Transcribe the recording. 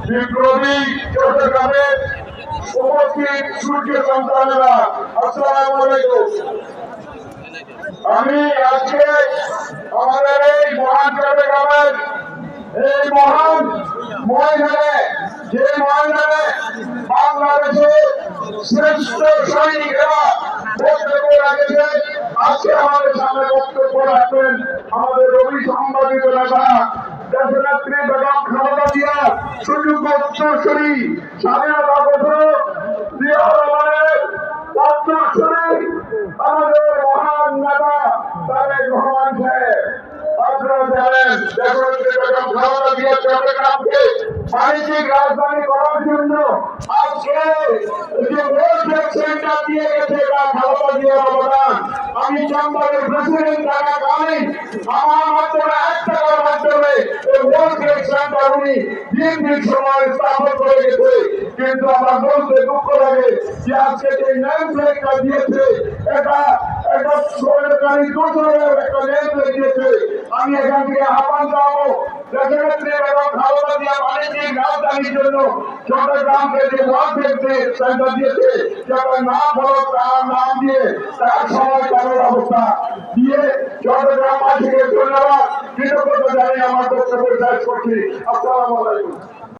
বিপ্লবী চট্টগ্রামের উপস্থিত সূর্য সন্তানেরা, আসসালামু আলাইকুম। আমি আজকে আমাদের এই মহান চট্টগ্রামের এই মহান ময়দানে, যে ময়দানে বাংলাদেশের শ্রেষ্ঠ সৈনিকরা বক্তব্য রাখেছে, আজকে আমাদের সামনে বক্তব্য রাখবেন আমাদের রবি সম্মানিত নেতা দেশনেত্রী বেগম খালেদা জিয়া, সুযোগ্য উত্তরসূরি, স্বাধীনতা ঘোষক জিয়াউর রহমানের উত্তরসূরি, আমাদের মহান নেতা তারেক রহমান সাহেব। আপনারা জানেন দেশনেত্রী বেগম খালেদা জিয়া চট্টগ্রামকে বাণিজ্যিক রাজধানী করার জন্য আজকে যে ওয়ার্ল্ড ট্রেড সেন্টার দিয়ে গেছে, তা খালেদা জিয়ার অবদান। আমি চেম্বারের প্রেসিডেন্ট থাকাকালীন আমার মাধ্যমে 1 টাকার মাধ্যমে এই ওয়ার্ল্ড ট্রেড সেন্টার উনি দীর্ঘ সময় স্থাপন করে গেছে। কিন্তু আমার বলতে দুঃখ লাগে যে আজকে যে নেম প্লেটটা দিয়েছে, এটা একটা সরকারি দোষরের একটা নেম প্লেট দিয়েছে। আমি এখান থেকে আহ্বান জানাবো দেশনেত্রী বেগম খালেদা জিয়া বাণিজ্যিক রাজধানীর জন্য চট্টগ্রামকে যে ওয়ার্ল্ড ট্রেড সেন্টার দিয়েছে, সেটা নাম হলো তার নাম দিয়ে তার সময় করার অবস্থা দিয়ে চট্টগ্রামবাসীকে ধন্যবাদ, কৃতজ্ঞতা জানিয়ে আমার বক্তব্য শেষ করছি। আসসালামু আলাইকুম।